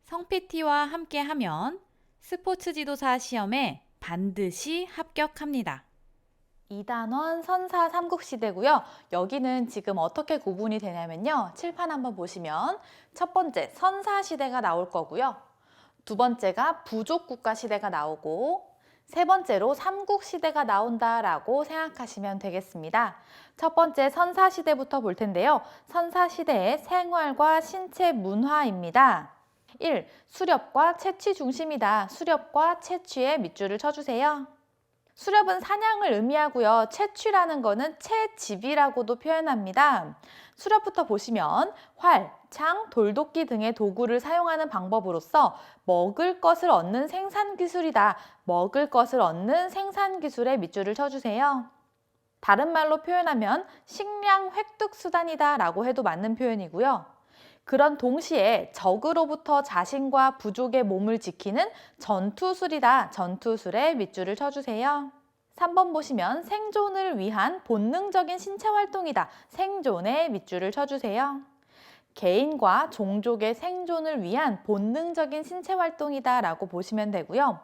성 PT와 함께하면 스포츠 지도사 시험에 반드시 합격합니다. 2단원 선사 삼국시대고요. 여기는 지금 어떻게 구분이 되냐면요. 칠판 한번 보시면 첫 번째 선사시대가 나올 거고요. 두 번째가 부족국가 시대가 나오고 세 번째로 삼국시대가 나온다라고 생각하시면 되겠습니다. 첫 번째 선사시대부터 볼 텐데요. 선사시대의 생활과 신체 문화입니다. 1. 수렵과 채취 중심이다. 수렵과 채취에 밑줄을 쳐주세요. 수렵은 사냥을 의미하고요. 채취라는 거는 채집이라고도 표현합니다. 수렵부터 보시면 활, 창, 돌도끼 등의 도구를 사용하는 방법으로서 먹을 것을 얻는 생산기술이다. 먹을 것을 얻는 생산기술에 밑줄을 쳐주세요. 다른 말로 표현하면 식량 획득 수단이다 라고 해도 맞는 표현이고요. 그런 동시에 적으로부터 자신과 부족의 몸을 지키는 전투술이다. 전투술에 밑줄을 쳐주세요. 3번 보시면 생존을 위한 본능적인 신체 활동이다. 생존에 밑줄을 쳐주세요. 개인과 종족의 생존을 위한 본능적인 신체 활동이다 라고 보시면 되고요.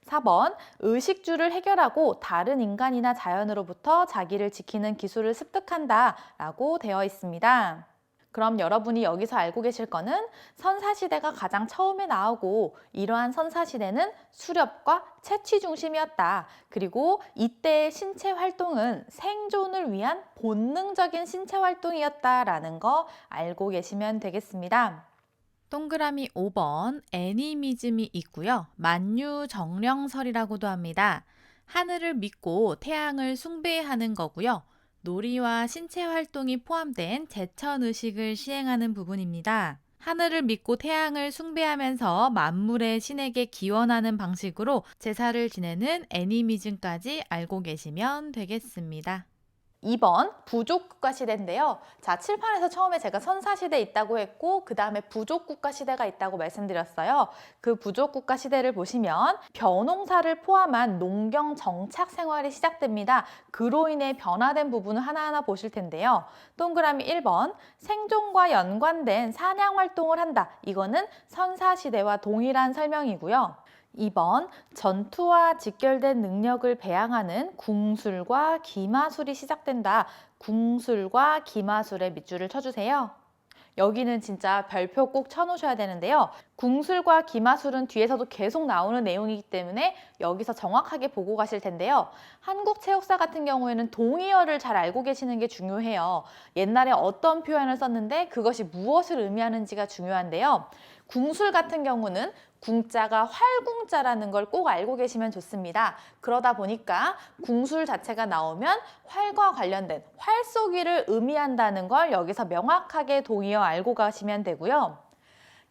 4번 의식주를 해결하고 다른 인간이나 자연으로부터 자기를 지키는 기술을 습득한다 라고 되어 있습니다. 그럼 여러분이 여기서 알고 계실 거는 선사시대가 가장 처음에 나오고 이러한 선사시대는 수렵과 채취 중심이었다. 그리고 이때의 신체 활동은 생존을 위한 본능적인 신체 활동이었다라는 거 알고 계시면 되겠습니다. 동그라미 5번 애니미즘이 있고요. 만유정령설이라고도 합니다. 하늘을 믿고 태양을 숭배하는 거고요. 놀이와 신체 활동이 포함된 제천의식을 시행하는 부분입니다. 하늘을 믿고 태양을 숭배하면서 만물의 신에게 기원하는 방식으로 제사를 지내는 애니미즘까지 알고 계시면 되겠습니다. 2번 부족국가 시대인데요. 자, 칠판에서 처음에 제가 선사시대 있다고 했고 그 다음에 부족국가 시대가 있다고 말씀드렸어요. 그 부족국가 시대를 보시면 벼농사를 포함한 농경 정착 생활이 시작됩니다. 그로 인해 변화된 부분을 하나하나 보실 텐데요. 동그라미 1번 생존과 연관된 사냥 활동을 한다. 이거는 선사시대와 동일한 설명이고요. 2번 전투와 직결된 능력을 배양하는 궁술과 기마술이 시작된다. 궁술과 기마술에 밑줄을 쳐주세요. 여기는 진짜 별표 꼭 쳐놓으셔야 되는데요. 궁술과 기마술은 뒤에서도 계속 나오는 내용이기 때문에 여기서 정확하게 보고 가실 텐데요. 한국체육사 같은 경우에는 동의어를 잘 알고 계시는 게 중요해요. 옛날에 어떤 표현을 썼는데 그것이 무엇을 의미하는지가 중요한데요. 궁술 같은 경우는 궁자가 활궁자라는 걸 꼭 알고 계시면 좋습니다. 그러다 보니까 궁술 자체가 나오면 활과 관련된 활쏘기를 의미한다는 걸 여기서 명확하게 동의어 알고 가시면 되고요.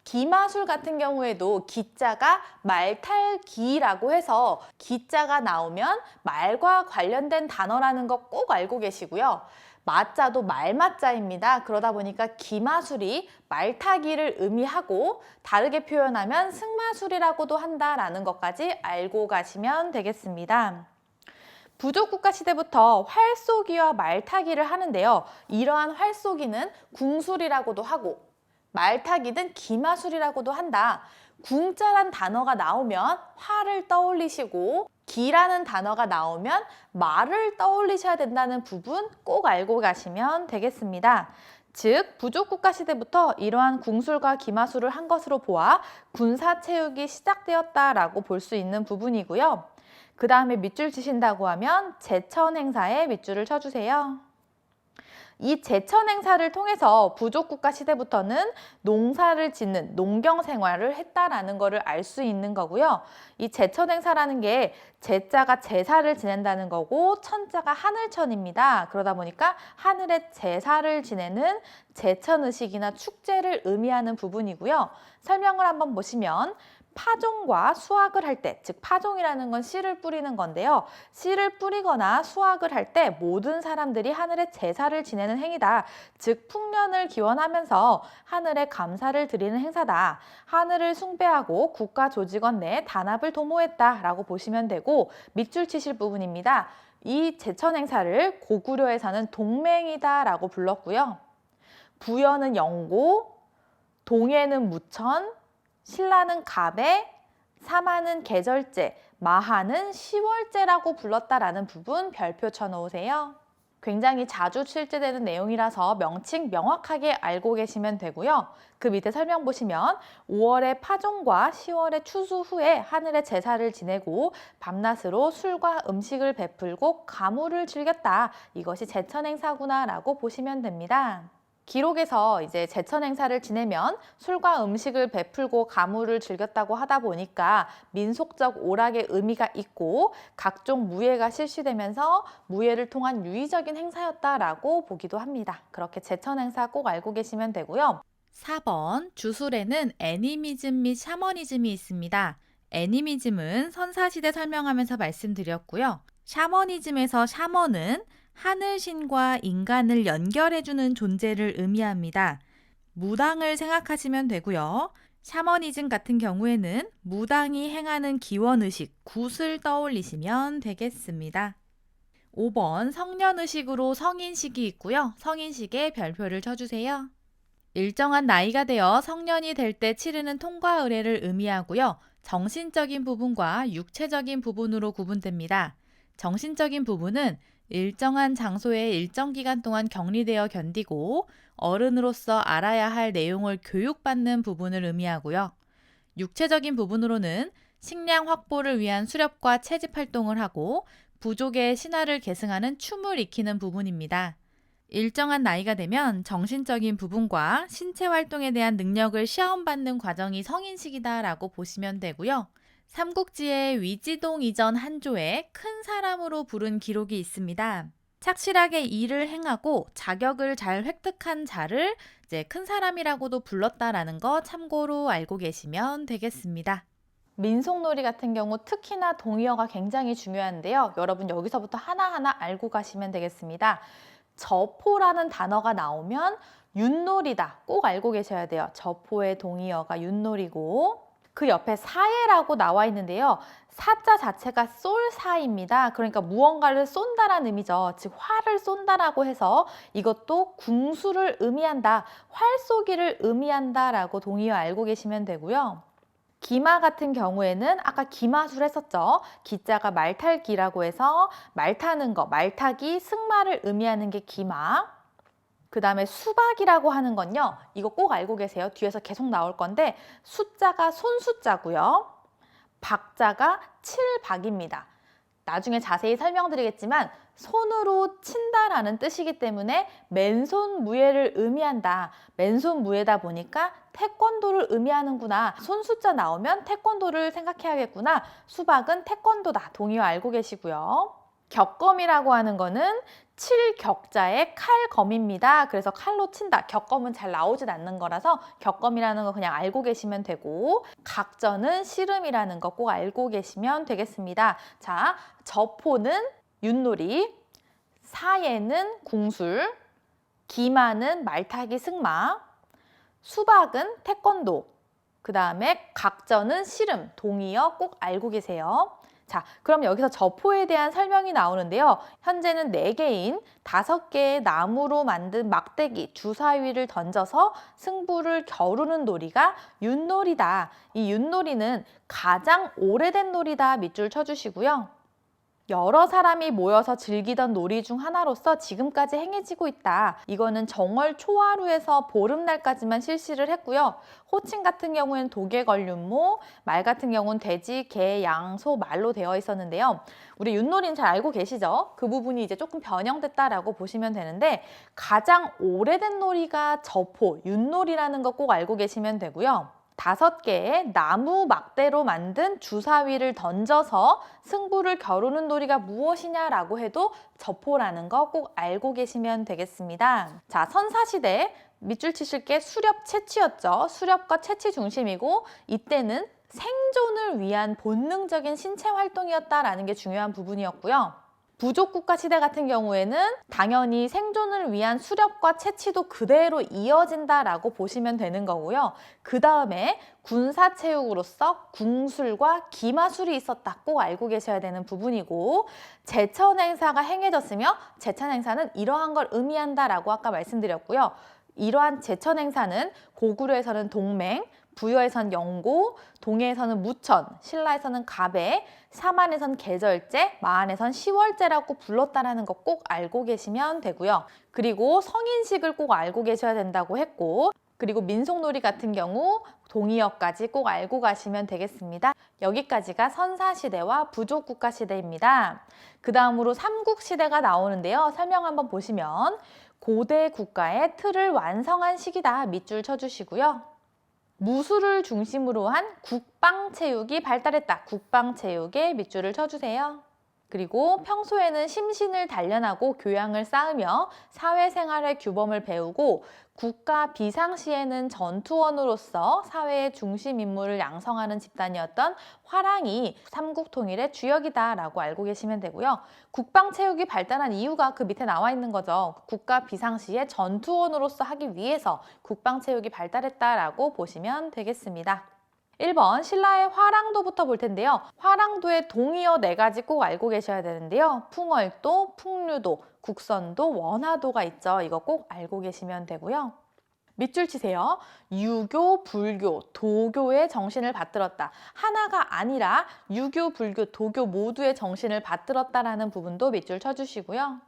기마술 같은 경우에도 기자가 말탈기라고 해서 기자가 나오면 말과 관련된 단어라는 거 꼭 알고 계시고요. 마자도 말마자입니다. 그러다 보니까 기마술이 말타기를 의미하고 다르게 표현하면 승마술이라고도 한다라는 것까지 알고 가시면 되겠습니다. 부족국가 시대부터 활쏘기와 말타기를 하는데요. 이러한 활쏘기는 궁술이라고도 하고 말타기는 기마술이라고도 한다. 궁자란 단어가 나오면 활을 떠올리시고 기라는 단어가 나오면 말을 떠올리셔야 된다는 부분 꼭 알고 가시면 되겠습니다. 즉 부족국가 시대부터 이러한 궁술과 기마술을 한 것으로 보아 군사체육이 시작되었다라고 볼 수 있는 부분이고요. 그 다음에 밑줄 치신다고 하면 제천 행사에 밑줄을 쳐주세요. 이 제천 행사를 통해서 부족국가 시대부터는 농사를 짓는 농경 생활을 했다라는 것을 알 수 있는 거고요. 이 제천 행사라는 게 제자가 제사를 지낸다는 거고 천자가 하늘천입니다. 그러다 보니까 하늘의 제사를 지내는 제천의식이나 축제를 의미하는 부분이고요. 설명을 한번 보시면 파종과 수확을 할 때, 즉 파종이라는 건 씨를 뿌리는 건데요. 씨를 뿌리거나 수확을 할 때 모든 사람들이 하늘에 제사를 지내는 행위다. 즉 풍년을 기원하면서 하늘에 감사를 드리는 행사다. 하늘을 숭배하고 국가 조직원 내 단합을 도모했다라고 보시면 되고 밑줄 치실 부분입니다. 이 제천 행사를 고구려에서는 동맹이다라고 불렀고요. 부여는 영고, 동해는 무천, 신라는 갑에, 사마는 계절제, 마하는 10월제라고 불렀다라는 부분 별표 쳐놓으세요. 굉장히 자주 출제되는 내용이라서 명칭 명확하게 알고 계시면 되고요. 그 밑에 설명 보시면 5월의 파종과 10월의 추수 후에 하늘의 제사를 지내고 밤낮으로 술과 음식을 베풀고 가물을 즐겼다. 이것이 제천행사구나 라고 보시면 됩니다. 기록에서 이제 제천 행사를 지내면 술과 음식을 베풀고 가물을 즐겼다고 하다 보니까 민속적 오락의 의미가 있고 각종 무예가 실시되면서 무예를 통한 유의적인 행사였다라고 보기도 합니다. 그렇게 제천 행사 꼭 알고 계시면 되고요. 4번 주술에는 애니미즘 및 샤머니즘이 있습니다. 애니미즘은 선사시대 설명하면서 말씀드렸고요. 샤머니즘에서 샤머는 하늘신과 인간을 연결해주는 존재를 의미합니다. 무당을 생각하시면 되고요. 샤머니즘 같은 경우에는 무당이 행하는 기원의식, 굿을 떠올리시면 되겠습니다. 5번 성년의식으로 성인식이 있고요. 성인식에 별표를 쳐주세요. 일정한 나이가 되어 성년이 될 때 치르는 통과 의례를 의미하고요. 정신적인 부분과 육체적인 부분으로 구분됩니다. 정신적인 부분은 일정한 장소에 일정 기간 동안 격리되어 견디고 어른으로서 알아야 할 내용을 교육받는 부분을 의미하고요. 육체적인 부분으로는 식량 확보를 위한 수렵과 채집 활동을 하고 부족의 신화를 계승하는 춤을 익히는 부분입니다. 일정한 나이가 되면 정신적인 부분과 신체 활동에 대한 능력을 시험받는 과정이 성인식이다라고 보시면 되고요. 삼국지의 위지동 이전 한조에 큰 사람으로 부른 기록이 있습니다. 착실하게 일을 행하고 자격을 잘 획득한 자를 이제 큰 사람이라고도 불렀다라는 거 참고로 알고 계시면 되겠습니다. 민속놀이 같은 경우 특히나 동의어가 굉장히 중요한데요. 여러분 여기서부터 하나하나 알고 가시면 되겠습니다. 저포라는 단어가 나오면 윷놀이다. 꼭 알고 계셔야 돼요. 저포의 동의어가 윷놀이고 그 옆에 사예라고 나와 있는데요. 사자 자체가 쏠사입니다. 그러니까 무언가를 쏜다라는 의미죠. 즉 활을 쏜다라고 해서 이것도 궁수를 의미한다. 활 쏘기를 의미한다라고 동의어 알고 계시면 되고요. 기마 같은 경우에는 아까 기마술 했었죠. 기자가 말탈기라고 해서 말 타는 거, 말타기, 승마를 의미하는 게 기마. 그 다음에 수박이라고 하는 건요. 이거 꼭 알고 계세요. 뒤에서 계속 나올 건데 숫자가 손숫자고요. 박자가 칠박입니다. 나중에 자세히 설명드리겠지만 손으로 친다라는 뜻이기 때문에 맨손 무예를 의미한다. 맨손 무예다 보니까 태권도를 의미하는구나. 손 숫자 나오면 태권도를 생각해야겠구나. 수박은 태권도다. 동의어 알고 계시고요. 격검이라고 하는 거는 칠격자의 칼검입니다. 그래서 칼로 친다. 격검은 잘 나오진 않는 거라서 격검이라는 거 그냥 알고 계시면 되고 각전은 씨름이라는 거 꼭 알고 계시면 되겠습니다. 자, 저포는 윷놀이, 사예는 궁술, 기마는 말타기 승마, 수박은 태권도, 그 다음에 각전은 씨름, 동의어 꼭 알고 계세요. 자, 그럼 여기서 저포에 대한 설명이 나오는데요. 현재는 4개인 5개의 나무로 만든 막대기, 주사위를 던져서 승부를 겨루는 놀이가 윷놀이다. 이 윷놀이는 가장 오래된 놀이다. 밑줄 쳐주시고요. 여러 사람이 모여서 즐기던 놀이 중 하나로서 지금까지 행해지고 있다. 이거는 정월 초하루에서 보름날까지만 실시를 했고요. 호칭 같은 경우에는 도개걸륜모, 말 같은 경우는 돼지, 개, 양, 소, 말로 되어 있었는데요. 우리 윷놀이는 잘 알고 계시죠? 그 부분이 이제 조금 변형됐다라고 보시면 되는데 가장 오래된 놀이가 저포, 윷놀이라는 거 꼭 알고 계시면 되고요. 5개의 나무 막대로 만든 주사위를 던져서 승부를 겨루는 놀이가 무엇이냐라고 해도 저포라는 거 꼭 알고 계시면 되겠습니다. 자, 선사시대 밑줄 치실 게 수렵 채취였죠. 수렵과 채취 중심이고 이때는 생존을 위한 본능적인 신체 활동이었다라는 게 중요한 부분이었고요. 부족국가 시대 같은 경우에는 당연히 생존을 위한 수렵과 채취도 그대로 이어진다라고 보시면 되는 거고요. 그 다음에 군사체육으로서 궁술과 기마술이 있었다. 꼭 알고 계셔야 되는 부분이고 제천 행사가 행해졌으며 제천 행사는 이러한 걸 의미한다라고 아까 말씀드렸고요. 이러한 제천 행사는 고구려에서는 동맹, 부여에선 영고, 동해에서는 무천, 신라에서는 갑에, 사만에선 계절제, 마한에선 10월제라고 불렀다라는 거 꼭 알고 계시면 되고요. 그리고 성인식을 꼭 알고 계셔야 된다고 했고, 그리고 민속놀이 같은 경우 동의어까지 꼭 알고 가시면 되겠습니다. 여기까지가 선사시대와 부족국가시대입니다. 그 다음으로 삼국시대가 나오는데요. 설명 한번 보시면 고대 국가의 틀을 완성한 시기다 밑줄 쳐주시고요. 무술을 중심으로 한 국방체육이 발달했다. 국방체육에 밑줄을 쳐주세요. 그리고 평소에는 심신을 단련하고 교양을 쌓으며 사회생활의 규범을 배우고 국가 비상시에는 전투원으로서 사회의 중심 인물을 양성하는 집단이었던 화랑이 삼국통일의 주역이다라고 알고 계시면 되고요. 국방체육이 발달한 이유가 그 밑에 나와 있는 거죠. 국가 비상시에 전투원으로서 하기 위해서 국방체육이 발달했다라고 보시면 되겠습니다. 1번 신라의 화랑도부터 볼 텐데요. 화랑도의 동의어 4가지 꼭 알고 계셔야 되는데요. 풍월도, 풍류도, 국선도, 원화도가 있죠. 이거 꼭 알고 계시면 되고요. 밑줄 치세요. 유교, 불교, 도교의 정신을 받들었다. 하나가 아니라 유교, 불교, 도교 모두의 정신을 받들었다라는 부분도 밑줄 쳐주시고요.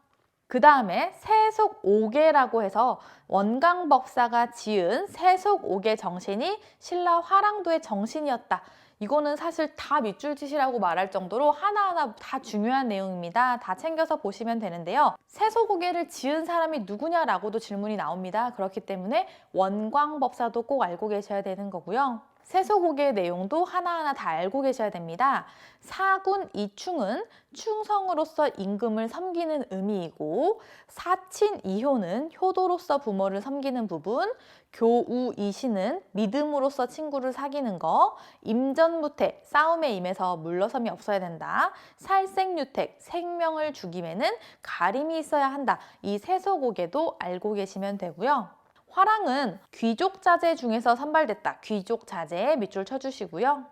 그 다음에 세속오계라고 해서 원광법사가 지은 세속오계 정신이 신라 화랑도의 정신이었다. 이거는 사실 다 밑줄 치시라고 말할 정도로 하나하나 다 중요한 내용입니다. 다 챙겨서 보시면 되는데요. 세속오계를 지은 사람이 누구냐라고도 질문이 나옵니다. 그렇기 때문에 원광법사도 꼭 알고 계셔야 되는 거고요. 세속오계의 내용도 하나하나 다 알고 계셔야 됩니다. 사군 이충은 충성으로서 임금을 섬기는 의미이고, 사친 이효는 효도로서 부모를 섬기는 부분, 교우 이시는 믿음으로서 친구를 사귀는 거, 임전무택 싸움에 임해서 물러섬이 없어야 된다, 살생유택 생명을 죽임에는 가림이 있어야 한다. 이 세속오계도 알고 계시면 되고요. 화랑은 귀족 자제 중에서 선발됐다. 귀족 자제에 밑줄 쳐주시고요.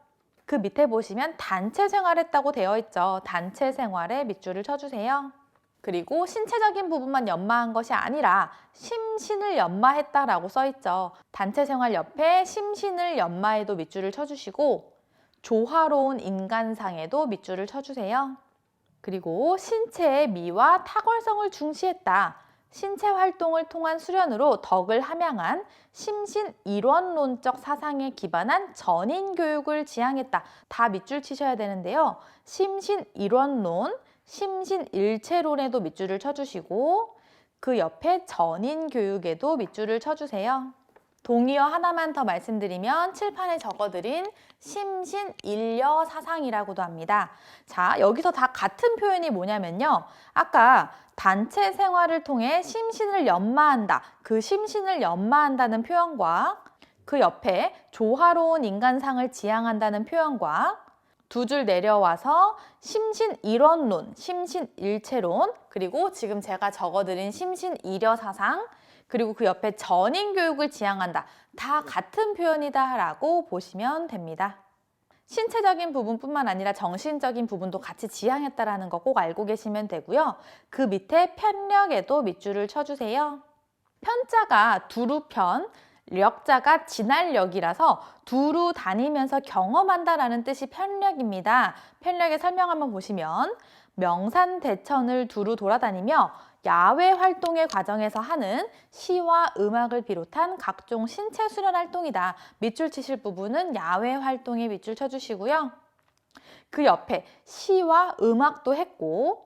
그 밑에 보시면 단체 생활했다고 되어 있죠. 단체 생활에 밑줄을 쳐주세요. 그리고 신체적인 부분만 연마한 것이 아니라 심신을 연마했다라고 써 있죠. 단체 생활 옆에 심신을 연마에도 밑줄을 쳐주시고 조화로운 인간상에도 밑줄을 쳐주세요. 그리고 신체의 미와 탁월성을 중시했다. 신체 활동을 통한 수련으로 덕을 함양한 심신 일원론적 사상에 기반한 전인 교육을 지향했다. 다 밑줄 치셔야 되는데요. 심신 일원론, 심신 일체론에도 밑줄을 쳐주시고 그 옆에 전인 교육에도 밑줄을 쳐주세요. 동의어 하나만 더 말씀드리면 칠판에 적어드린 심신일여 사상이라고도 합니다. 자, 여기서 다 같은 표현이 뭐냐면요. 아까 단체 생활을 통해 심신을 연마한다. 그 심신을 연마한다는 표현과 그 옆에 조화로운 인간상을 지향한다는 표현과 두 줄 내려와서 심신일원론, 심신일체론, 그리고 지금 제가 적어드린 심신일여 사상, 그리고 그 옆에 전인교육을 지향한다. 다 같은 표현이다 라고 보시면 됩니다. 신체적인 부분뿐만 아니라 정신적인 부분도 같이 지향했다라는 거 꼭 알고 계시면 되고요. 그 밑에 편력에도 밑줄을 쳐주세요. 편자가 두루편, 력자가 지날력이라서 두루 다니면서 경험한다라는 뜻이 편력입니다. 편력의 설명 한번 보시면 명산대천을 두루 돌아다니며 야외 활동의 과정에서 하는 시와 음악을 비롯한 각종 신체 수련 활동이다. 밑줄 치실 부분은 야외 활동에 밑줄 쳐주시고요. 그 옆에 시와 음악도 했고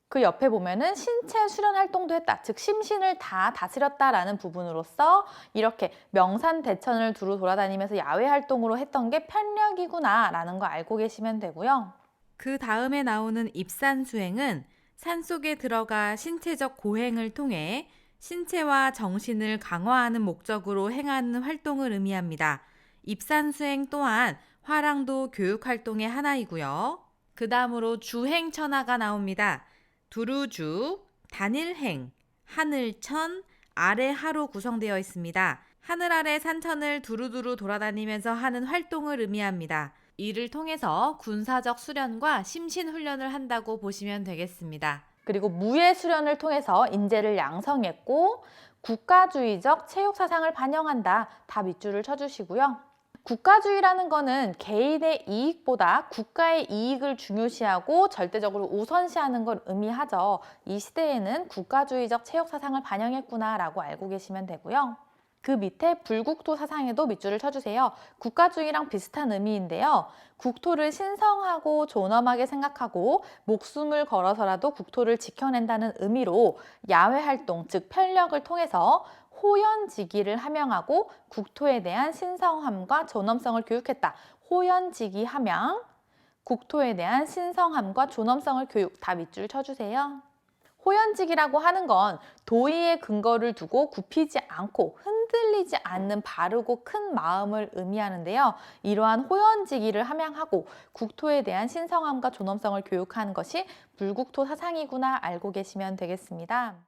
그 옆에 보면은 신체 수련 활동도 했다. 즉 심신을 다 다스렸다라는 부분으로서 이렇게 명산대천을 두루 돌아다니면서 야외 활동으로 했던 게 편력이구나 라는 거 알고 계시면 되고요. 그 다음에 나오는 입산수행은 산속에 들어가 신체적 고행을 통해 신체와 정신을 강화하는 목적으로 행하는 활동을 의미합니다. 입산수행 또한 화랑도 교육활동의 하나이고요. 그 다음으로 주행천하가 나옵니다. 두루주, 단일행, 하늘천, 아래하로 구성되어 있습니다. 하늘 아래 산천을 두루두루 돌아다니면서 하는 활동을 의미합니다. 이를 통해서 군사적 수련과 심신 훈련을 한다고 보시면 되겠습니다. 그리고 무예 수련을 통해서 인재를 양성했고 국가주의적 체육 사상을 반영한다. 다 밑줄을 쳐주시고요. 국가주의라는 거는 개인의 이익보다 국가의 이익을 중요시하고 절대적으로 우선시하는 걸 의미하죠. 이 시대에는 국가주의적 체육 사상을 반영했구나라고 알고 계시면 되고요. 그 밑에 불국토 사상에도 밑줄을 쳐주세요. 국가주의랑 비슷한 의미인데요. 국토를 신성하고 존엄하게 생각하고 목숨을 걸어서라도 국토를 지켜낸다는 의미로 야외 활동, 즉 편력을 통해서 호연지기를 함양하고 국토에 대한 신성함과 존엄성을 교육했다. 호연지기 함양, 국토에 대한 신성함과 존엄성을 교육, 다 밑줄 쳐주세요. 호연지기라고 하는 건 도의의 근거를 두고 굽히지 않고 흔들리지 않는 바르고 큰 마음을 의미하는데요. 이러한 호연지기를 함양하고 국토에 대한 신성함과 존엄성을 교육하는 것이 불국토 사상이구나 알고 계시면 되겠습니다.